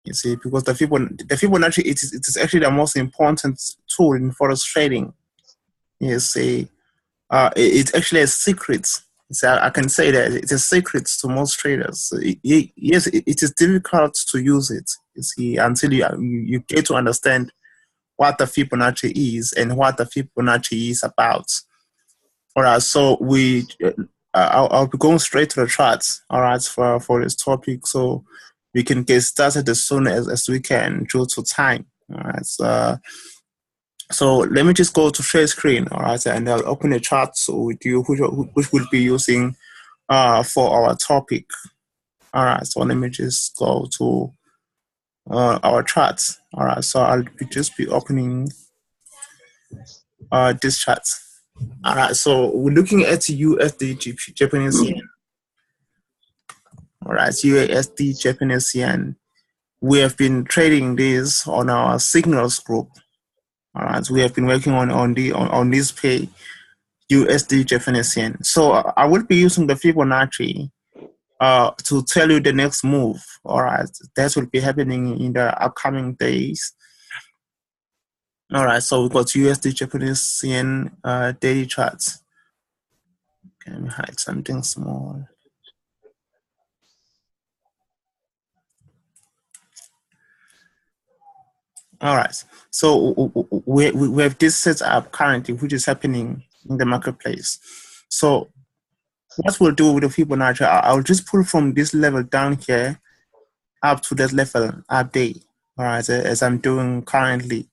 You see, because the Fibonacci it is actually the most important tool in forex trading. You see, it's actually a secret. So I can say that it's a secret to most traders. So yes, it is difficult to use it. You see, until you get to understand what the Fibonacci is and what the Fibonacci is about. All right, so I'll be going straight to the charts. All right, for this topic, so we can get started as soon as we can due to time. All right, so let me just go to share screen. All right, and I'll open a chart with you, which we'll be using for our topic. All right, so let me just go to our charts. All right, so I'll just be opening this chart. All right, so we're looking at USD Japanese yen. All right, USD Japanese yen. We have been trading this on our signals group. All right, we have been working on this pay USD Japanese yen. So I will be using the Fibonacci to tell you the next move. All right, that will be happening in the upcoming days. All right, so we got USD Japanese yen daily charts. Okay, let me hide something small. All right, so we have this setup currently, which is happening in the marketplace. So what we'll do with the Fibonacci, I'll just pull from this level down here up to that level up there. All right, as I'm doing currently.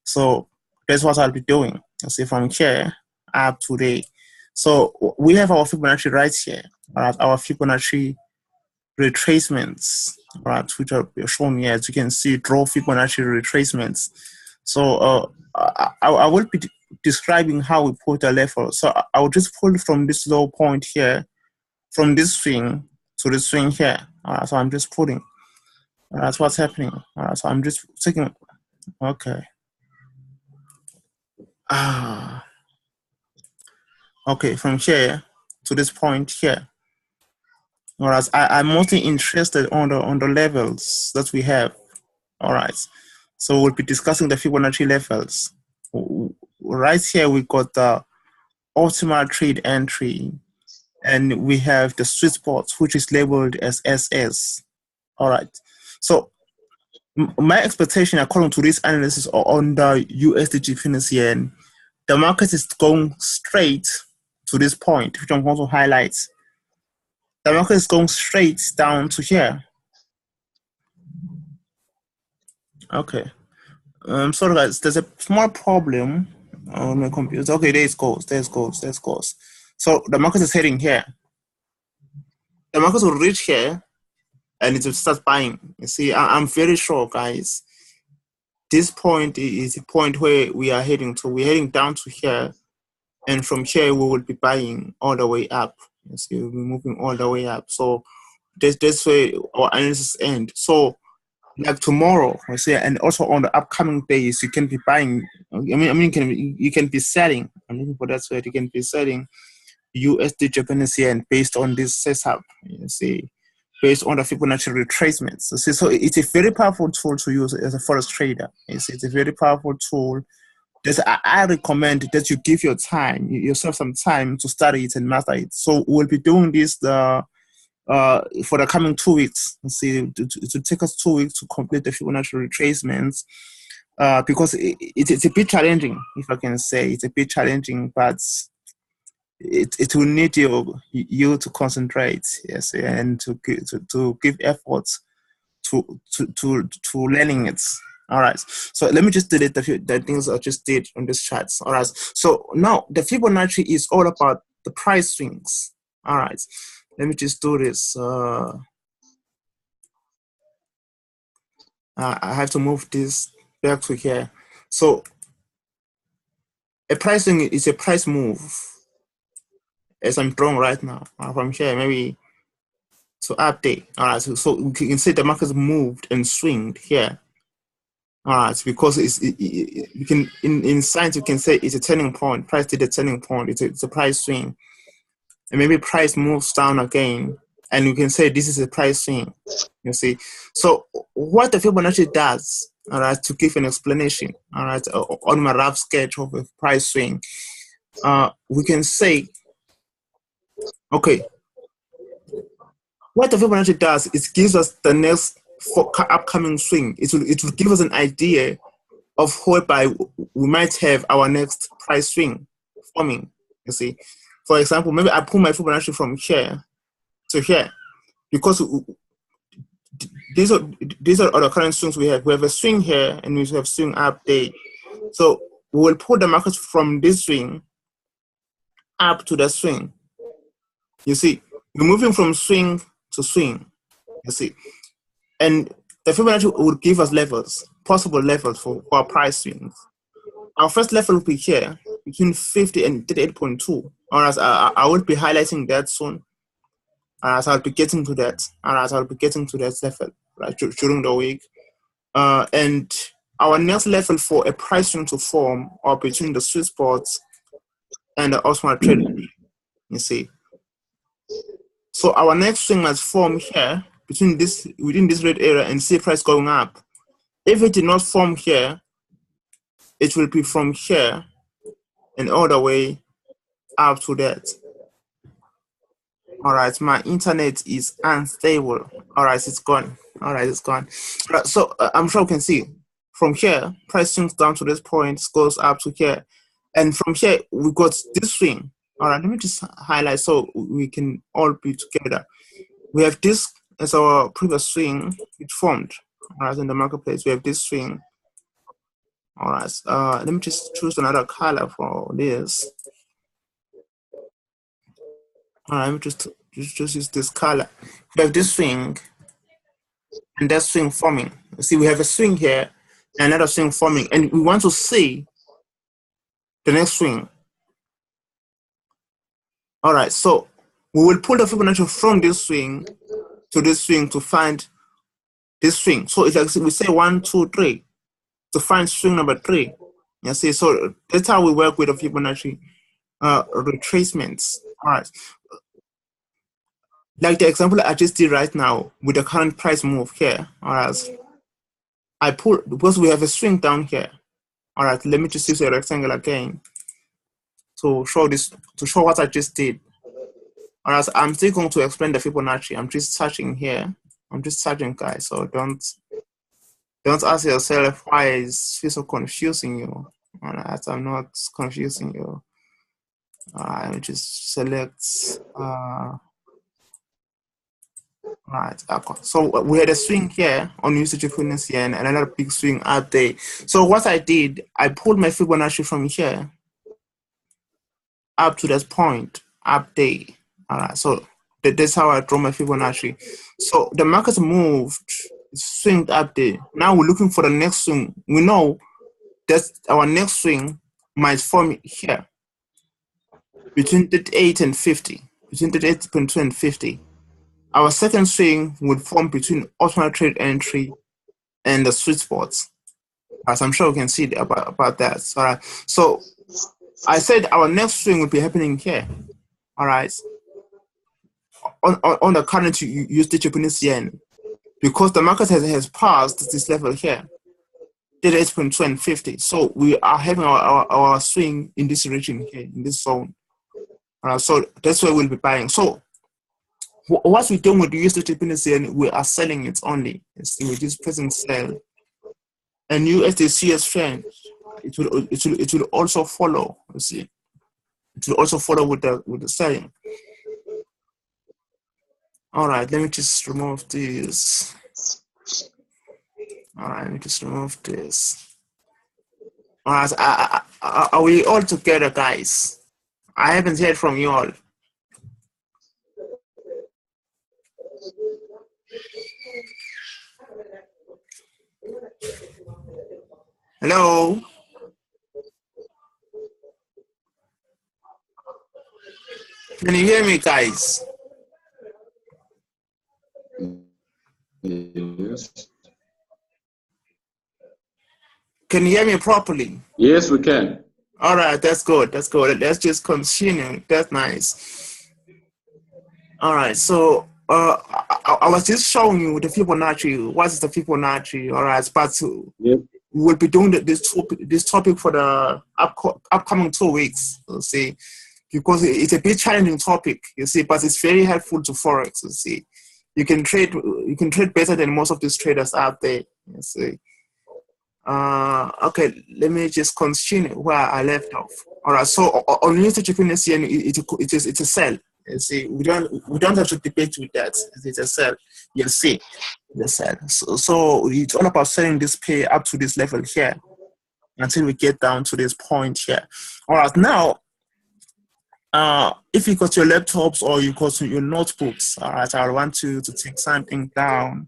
So that's what I'll be doing. You see, from here up to there. So we have our Fibonacci right here. All right, our Fibonacci retracements, right, which are shown here. As you can see, draw Fibonacci retracements. So I will be describing how we put a level. So I will just pull from this low point here, from this swing to the swing here. So I'm just putting. That's what's happening. So I'm just taking. Okay. Okay, from here to this point here. Whereas I'm mostly interested on the levels that we have. All right. So we'll be discussing the Fibonacci levels. Right here we got the optimal trade entry, and we have the sweet spot, which is labeled as SS. All right. So my expectation, according to this analysis on the USD Japanese yen, the market is going straight to this point, which I'm going to highlight. The market is going straight down to here. Okay. Sorry guys, there's a small problem on my computer. Okay, there it goes. So the market is heading here. The market will reach here and it will start buying. You see, I'm very sure, guys. This point is a point where we are heading to. We're heading down to here, and from here we will be buying all the way up. You see, we'll be moving all the way up. So that's where our analysis ends. So like tomorrow, I say, and also on the upcoming days, you can be buying. You can be selling. I'm looking for that word. You can be selling USD Japanese yen based on this setup. You see, based on the Fibonacci retracements. You see, so it's a very powerful tool to use as a forex trader. You see, it's a very powerful tool. I recommend that you give yourself some time to study it and master it. So we'll be doing this for the coming 2 weeks. See, to take us 2 weeks to complete the Fibonacci retracements, because it's a bit challenging, if I can say. It's a bit challenging, but it will need you to concentrate, yes, and to give efforts to learning it. All right, so let me just delete the things I just did on this chart. All right, so now the Fibonacci is all about the price swings. All right, let me just do this. I have to move this back to here. So a price swing is a price move, as I'm drawing right now. From here, maybe to update. All right, so you can see the market's moved and swinged here. All right, because you can in science you can say it's a turning point. Price did a turning point. It's a price swing, and maybe price moves down again and you can say this is a price swing. You see, so what the Fibonacci does, all right, to give an explanation, all right, on my rough sketch of a price swing, we can say, okay, what the Fibonacci does is gives us the next upcoming swing. It will give us an idea of whereby we might have our next price swing forming. You see, for example, maybe I pull my Fibonacci from here to here, because these are the current swings we have. We have a swing here and we have swing up there. So we will pull the markers from this swing up to the swing. You see, we're moving from swing to swing. You see, and the Fibonacci would give us levels, possible levels for our price swings. Our first level will be here between 50 and 38.2. Or as I will be highlighting that soon. As I'll be getting to that, and as I'll be getting to that level right during the week. And our next level for a price swing to form are between the sweet spots and the Osman trade. You see. So our next swing must form here within this red area and see price going up. If it did not form here, it will be from here and all the way up to that. All right, my internet is unstable. All right, it's gone. All right, it's gone. Right, so I'm sure you can see from here, price swings down to this point, goes up to here. And from here, we got this swing. All right, let me just highlight so we can all be together. We have this as our previous swing, it formed. All right, in the marketplace, we have this swing. All right, let me just choose another color for this. All right, let me just use this color. We have this swing and that swing forming. You see, we have a swing here and another swing forming, and we want to see the next swing. All right, so we will pull the Fibonacci from this swing to this swing to find this swing. So it's like we say 1, 2, 3 to find swing number 3. You see, so that's how we work with the Fibonacci retracements. All right. Like the example I just did right now with the current price move here. All right. I pull because we have a swing down here. All right. Let me just use a rectangle again to show this, to show what I just did. All right. I'm still going to explain the Fibonacci. I'm just searching here. I'm just searching, guys. So don't ask yourself why is this so confusing you. All right. I'm not confusing you. All right. Let me just select. Right, okay. So we had a swing here on usage frequency and another big swing up there. So what I did, I pulled my Fibonacci from here up to this point up there. All right, so that's how I draw my Fibonacci. So the market moved, swinged up there. Now we're looking for the next swing. We know that our next swing might form here between 38 and 50, between 38.2 and 50. Our second swing would form between alternate trade entry and the sweet spots, as I'm sure you can see about that. All right. So I said our next swing would be happening here. All right. On the current USD Japanese yen, because the market has passed this level here, 38.2 and 50. So we are having our swing in this region here, in this zone. All right. So that's where we'll be buying. So what we're doing with the USD Japanese yen, we are selling it only. We just present sell. And USD CS trend, it will also follow. You see, it will also follow with the selling. All right, let me just remove this. All right, let me just remove this. All right, are we all together, guys? I haven't heard from you all. Hello? Can you hear me, guys? Yes. Can you hear me properly? Yes, we can. All right, that's good. That's good. Let's just continue. That's nice. All right, so I was just showing you the Fibonacci. What is the Fibonacci? All right, but Yep. we will be doing this topic for the upcoming 2 weeks. You see, because it's a bit challenging topic. You see, but it's very helpful to forex. You see, you can trade better than most of these traders out there. You see. Okay, let me just continue where I left off. All right, so on usage efficiency, it's a cell. You see, we don't have to debate with that. It's a cell. You see, the cell. So it's all about setting this pair up to this level here until we get down to this point here. All right, now, if you got your laptops or you got your notebooks, all right, I want you to take something down.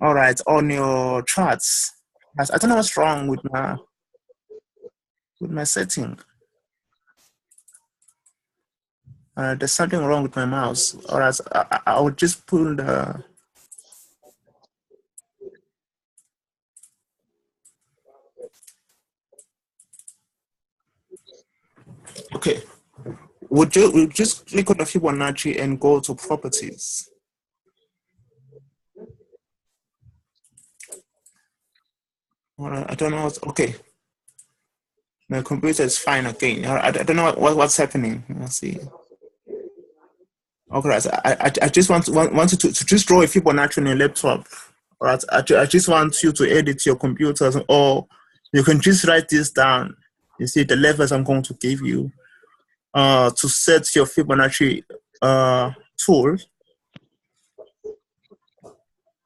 All right, on your charts. I don't know what's wrong with my setting. There's something wrong with my mouse. All right, I would just pull the. Okay, we'll just click on the Fibonacci and go to properties. All right, I don't know what's okay. My computer is fine again. I don't know what's happening. Let's see. Okay, right. I just want you to just draw a Fibonacci on your laptop. All right, I just want you to edit your computers, or you can just write this down. You see the levels I'm going to give you to set your Fibonacci tool.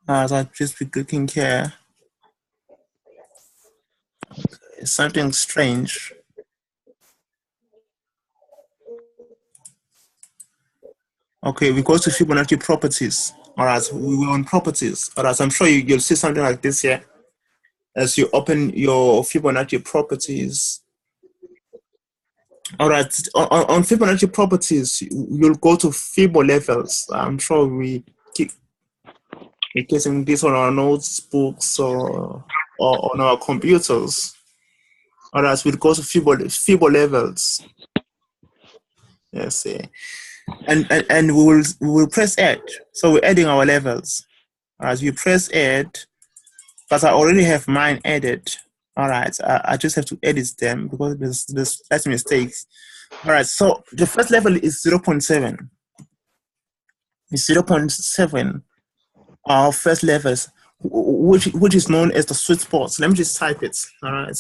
So I'll just be clicking here. Okay, something strange. Okay, we go to Fibonacci properties. All right, we were on properties. All right, so I'm sure you'll see something like this here as you open your Fibonacci properties. All right, on Fibonacci properties, you'll go to Fibo levels. I'm sure we're getting this on our notebooks or on our computers. All right, we'll go to Fibo levels. Yes, and we will press add. So we're adding our levels. As you press add, because I already have mine added. All right, I just have to edit them because there's slight mistakes. All right, so the first level is 0.7. It's 0.7. Our first levels, which is known as the sweet spots. Let me just type it. All right,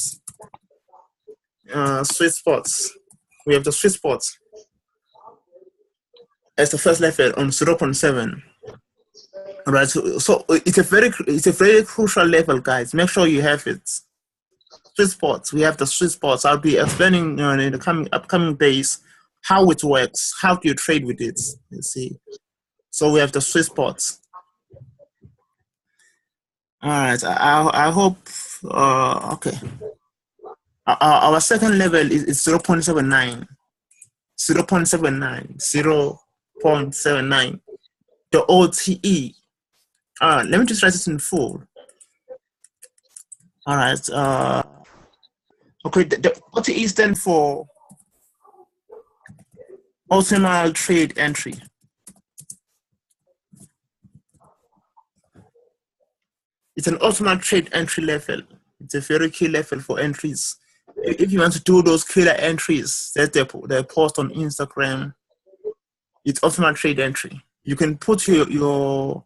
sweet spots. We have the sweet spots as the first level on 0.7. All right, so it's a very crucial level, guys. Make sure you have it. Sweet spots. We have the sweet spots. I'll be explaining in the upcoming days how it works. How do you trade with it? You see. So we have the sweet spots. All right. I hope. Okay. Our second level is 0.79. 0.79. 0.79. The OTE. Let me just write it in full. All right. Okay. The OTE stands for optimal trade entry. It's an optimal trade entry level. It's a very key level for entries. If you want to do those killer entries that they post on Instagram, it's optimal trade entry. You can put your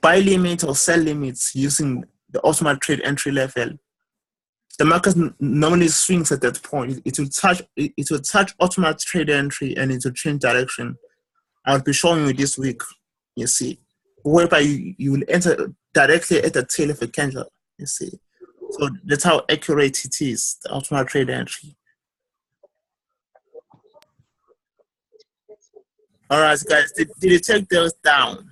buy limit or sell limits using the optimal trade entry level. The market normally swings at that point. It will touch optimal trade entry and it will change direction. I'll be showing you this week. You see, whereby you will enter directly at the tail of a candle. You see, so that's how accurate it is. The optimal trade entry. All right, guys, did you take those down?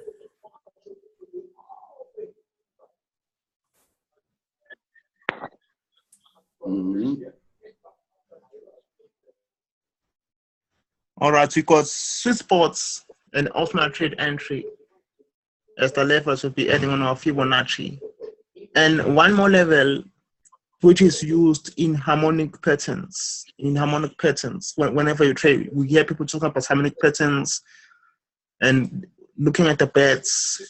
All right, we got sweet spots and optimal trade entry as the levels will be adding on our Fibonacci. And one more level, which is used in harmonic patterns. Whenever you trade, we hear people talk about harmonic patterns, and looking at the bats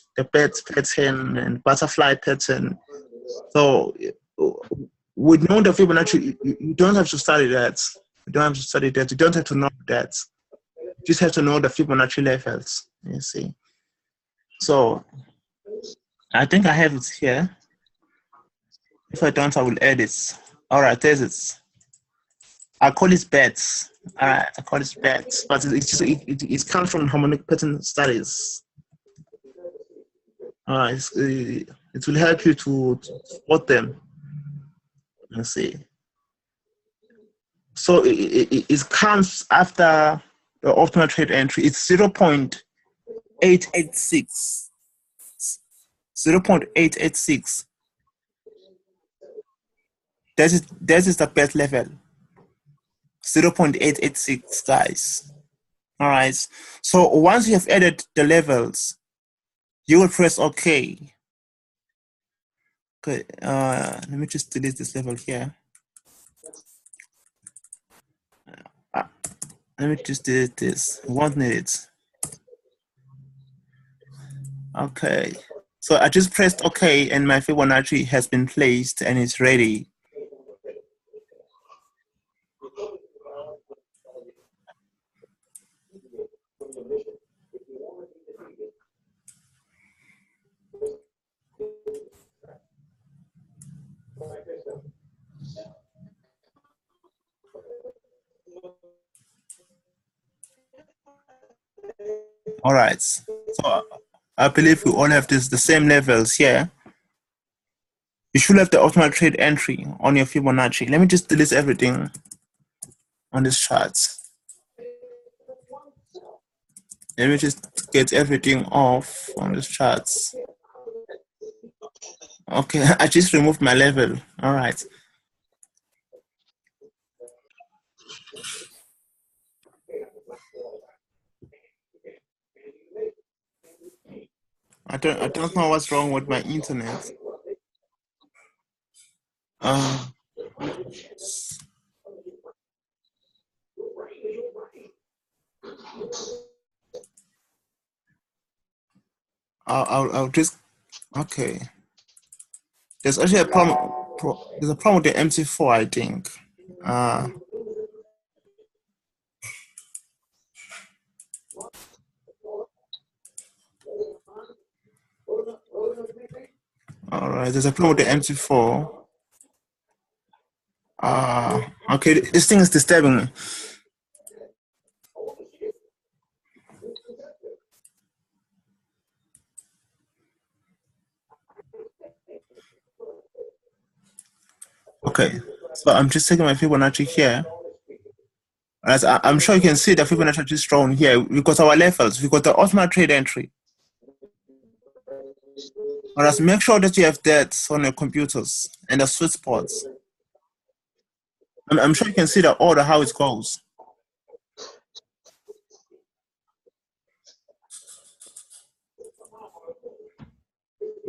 pattern and butterfly pattern. So with knowing the Fibonacci, you don't have to study that. You don't have to study that. You don't have to know that. You just have to know the Fibonacci levels. You see. So I think I have it here. If I don't, I will add it. All right, there's it. I call it bats. All right, I call it bats, but it comes from harmonic pattern studies. It will help you to spot them. Let's see. So it comes after the optimal trade entry. It's 0.886. 0.886. That is the best level. 0.886, guys. All right. So once you have added the levels, you will press OK. Okay. Let me just delete this level here. Let me just delete this. We won't need it. Okay. So I just pressed OK, and my Fibonacci has been placed, and it's ready. All right. So I believe we all have the same levels here. You should have the optimal trade entry on your Fibonacci. Let me just delete everything on this chart. Let me just get everything off on this chart. Okay, I just removed my level. All right. I don't know what's wrong with my internet. I'll just, okay. There's actually a problem. There's a problem with the MC4, I think. All right, there's a problem with the MC4. Okay, this thing is disturbing me. Okay, so I'm just taking my Fibonacci here. As I'm sure you can see the Fibonacci is drawn here. We got our levels. We got the optimal trade entry. Whereas make sure that you have that on your computers and the sweet spots. I'm sure you can see the order how it goes.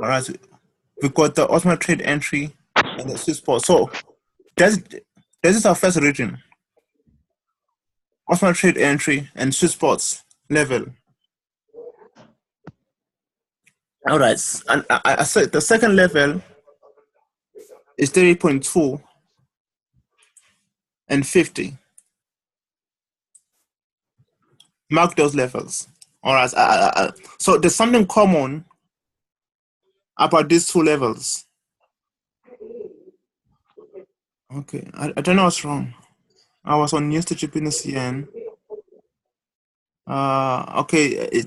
All right, we got the optimal trade entry and the sweet spot. So this is our first region. Optimal trade entry and sweet spots level. All right, and I said the second level is 30.2 and 50. Mark those levels. All right, so there's something common about these two levels. Okay, I don't know what's wrong. I was on news to GPNCN. Okay,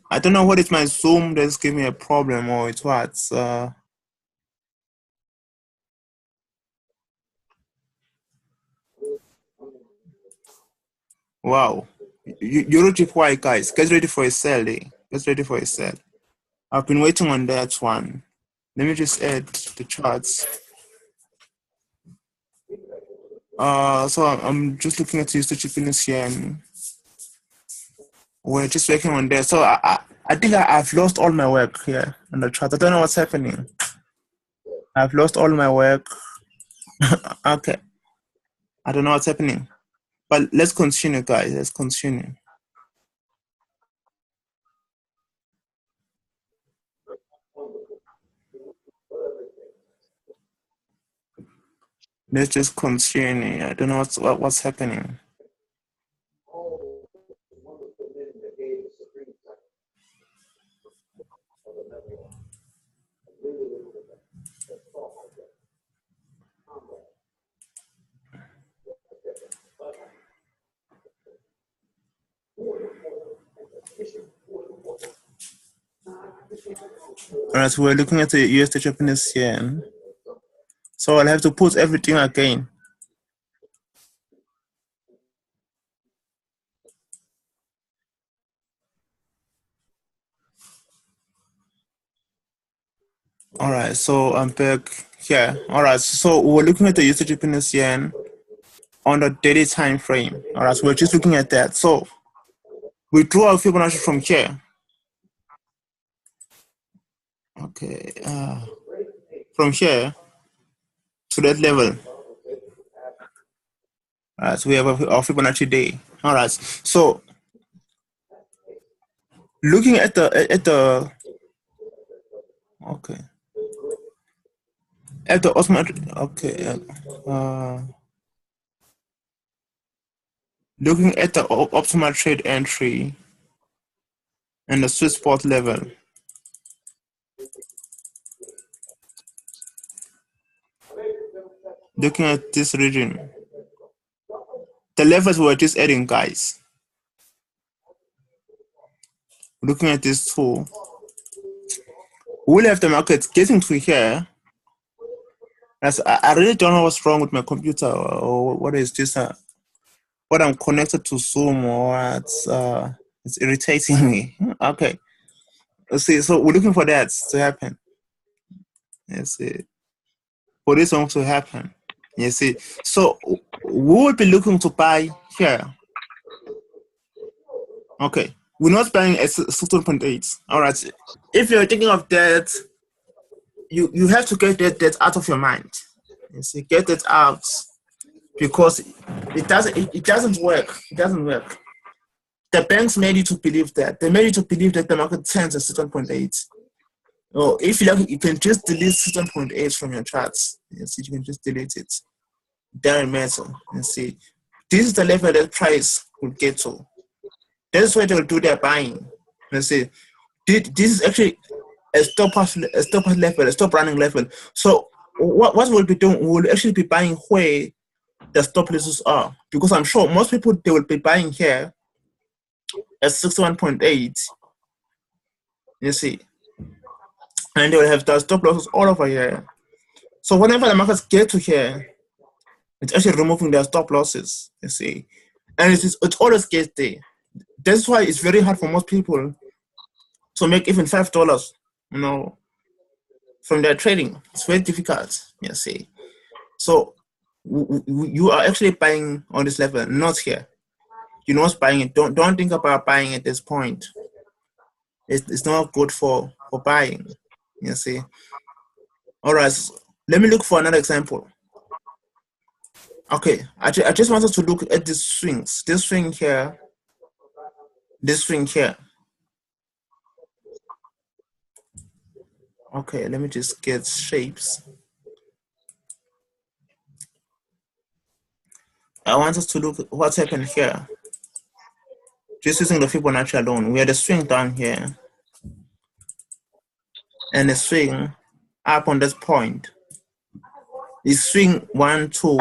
I don't know what is my Zoom that's giving me a problem or it's what. Wow, Eurogpy guys, get ready for a sell. Get ready for a sell. I've been waiting on that one. Let me just add the charts. So I'm just looking at used to GPNCN. We're just working on that. So I think I've lost all my work here on the chart. I don't know what's happening. I've lost all my work. Okay. I don't know what's happening. But let's continue, guys. Let's continue. Let's just continue. I don't know what's happening. Alright, so we're looking at the US to Japanese yen. So I'll have to put everything again. Alright, so I'm back here. Alright, so we're looking at the US to Japanese yen on the daily time frame. Alright, so we're just looking at that. So we draw our Fibonacci from here. Okay, from here to that level. Alright, so we have our Fibonacci day. Alright, so looking at the okay, at the automatic, okay, looking at the optimal trade entry and the sweet spot level. Looking at this region, the levels we're just adding, guys. Looking at this tool, we'll have the market getting to here. I really don't know what's wrong with my computer, or what is this, what I'm connected to Zoom, or it's irritating me. Okay, let's see. So we're looking for that to happen. Let's see. For this one to happen. You see, so we will be looking to buy here. Okay, we're not buying at 16.8. All right, if you're thinking of that, you have to get that out of your mind. You see, get that out, because it doesn't work. It doesn't work. The banks made you to believe that. They made you to believe that the market turns at 7.8. Oh, if you like, you can just delete 7.8 from your charts. You see, you can just delete it. Doesn't matter. You see, this is the level that price will get to. That's why they'll do their buying. You see, this is actually a stop level, a stop running level. So what we'll be doing, we'll actually be buying where the stop losses are, because I'm sure most people, they will be buying here at 61.8. You see, and they will have the stop losses all over here. So whenever the markets get to here, it's actually removing their stop losses. You see, and it always gets there. That's why it's very hard for most people to make even $5, you know, from their trading. It's very difficult, you see. So you are actually buying on this level, not here. You're not buying it. Don't think about buying at this point. It's not good for buying, you see. All right, so let me look for another example. Okay, I just wanted to look at these swings. This swing here, this swing here. Okay, let me just get shapes. I want us to look at what's happened here. Just using the Fibonacci alone, we had a swing down here and a swing up on this point. Is swing 1, 2,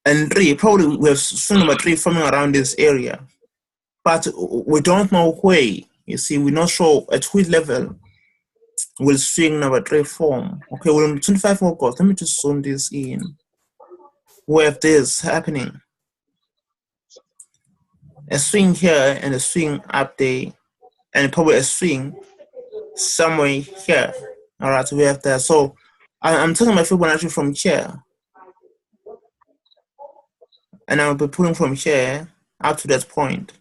and 3. Probably we have swing number 3 forming around this area, but we don't know where. You see, we're not sure at which level will swing number 3 form. Okay, we're on 25 August. Let me just zoom this in. We have this happening. A swing here and a swing up there, and probably a swing somewhere here. All right, so we have that. So I'm taking my Fibonacci from here, and I'll be pulling from here up to that point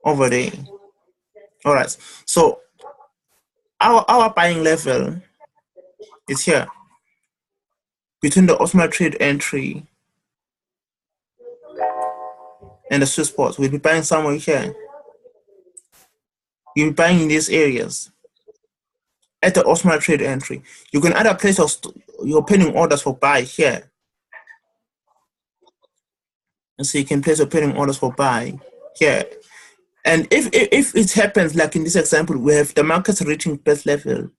over there. All right, so our buying level is here between the optimal trade entry and the sweet spot. We'll be buying somewhere here. You'll be buying in these areas at the optimal trade entry. You can either place your pending orders for buy here And so you can place your pairing orders for buy here. And if it happens, like in this example, we have the market reaching best level,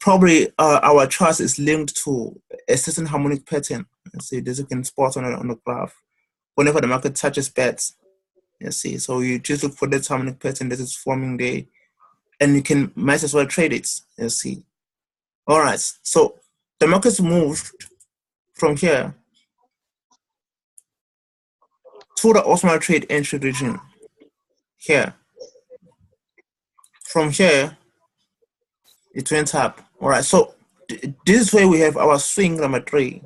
probably our chart is linked to a certain harmonic pattern. You see, this you can spot on the graph. Whenever the market touches bets, you see, so you just look for that harmonic pattern that is forming there, and you can might as well trade it. You see. All right, so the market's moved from here to the Osman trade entry region here. From here, it went up. All right, so this is where we have our swing number 3.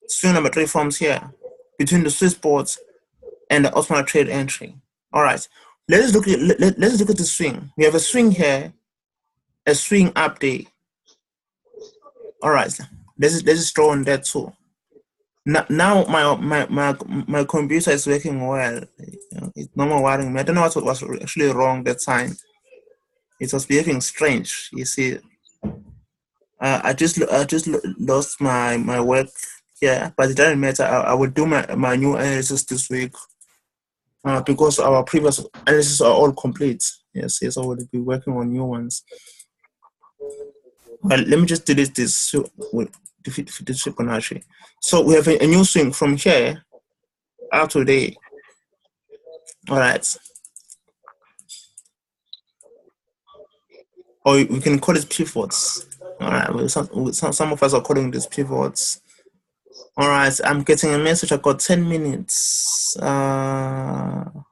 Swing number 3 forms here between the Swiss boards and the Osman trade entry. All right, let's look at the swing. We have a swing here, a swing up there. All right, let's draw on that too. Now my computer is working well. It's no more worrying me. I don't know what was actually wrong that time. It was behaving strange. You see, I just lost my work here, but it doesn't matter. I will do my new analysis this week because our previous analysis are all complete. Yes, so we'll be working on new ones. But let me just delete this. So we'll defeat this Fibonacci. So we have a new swing from here up to there. All right. Or we can call it pivots. All right. Some of us are calling this pivots. All right. I'm getting a message. I got 10 minutes. All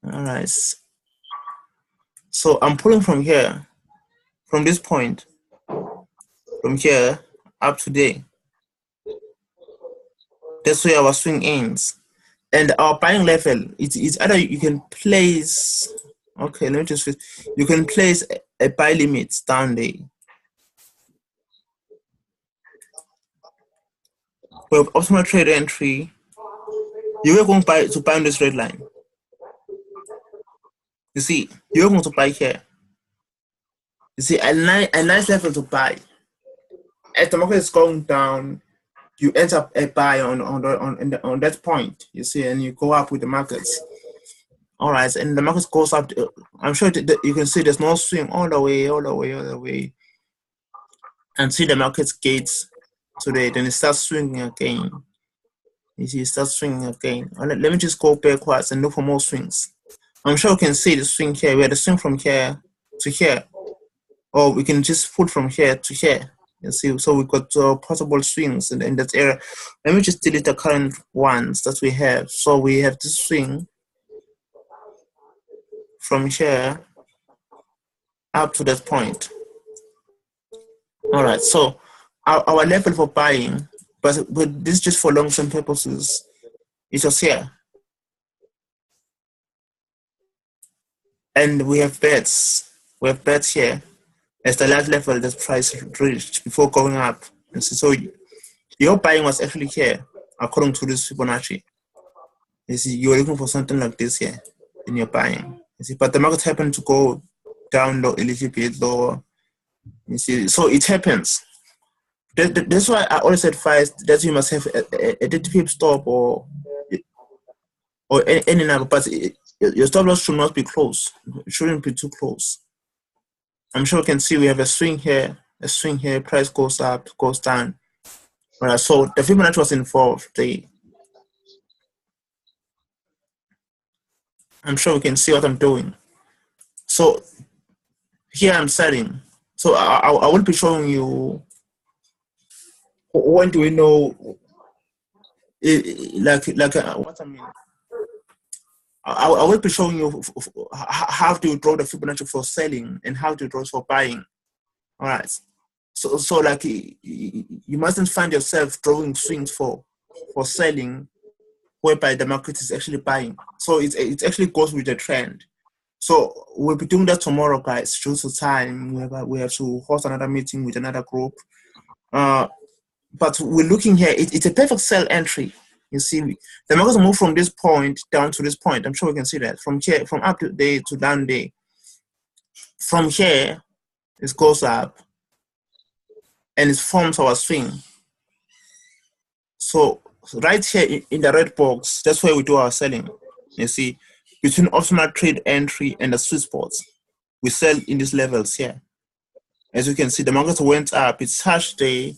right. So I'm pulling from here, from this point, from here up to there. That's where our swing ends. And our buying level, it's either you can place, okay, let me just, you can place a buy limit down there. We have optimal trade entry. You are going to buy on this red line. You see, you're going to buy here. You see, a nice level to buy. As the market is going down, you end up a buy on that point. You see, and you go up with the markets. All right, and the market goes up. I'm sure that you can see there's no swing all the way, and see the market gates today. Then it starts swinging again. You see, it starts swinging again. Let me just go backwards and look for more swings. I'm sure you can see the swing here. We had a swing from here to here, or we can just pull from here to here. You see, so we've got possible swings in that area. Let me just delete the current ones that we have. So we have this swing from here up to that point. All right, so our level for buying, but this is just for long-term purposes, is just here. And we have bets. We have bets here as the last level that price reached before going up. And so your buying was actually here, according to this Fibonacci. You see, you're looking for something like this here in your buying. You see, but the market happened to go down low, a little bit lower. You see, so it happens. That's why I always advise that you must have a 30 pip stop or any number, but your stop loss should not be close. It shouldn't be too close. I'm sure you can see we have a swing here, price goes up, goes down. All right, so the Fibonacci was involved. I'm sure we can see what I'm doing. So here I'm selling. So I will be showing you when do we know, what I mean. I will be showing you how to draw the Fibonacci for selling and how to draw it for buying. All right. So like you mustn't find yourself drawing swings for selling, whereby the market is actually buying. So it actually goes with the trend. So we'll be doing that tomorrow, guys. Due to time, we have to host another meeting with another group. But we're looking here. It's a perfect sell entry. You see, the market move from this point down to this point. I'm sure we can see that from here, from up to day to down day. From here, it goes up, and it forms our swing. So right here in the red box, that's where we do our selling. You see, between optimal trade entry and the sweet spots, we sell in these levels here. As you can see, the market went up, it touched the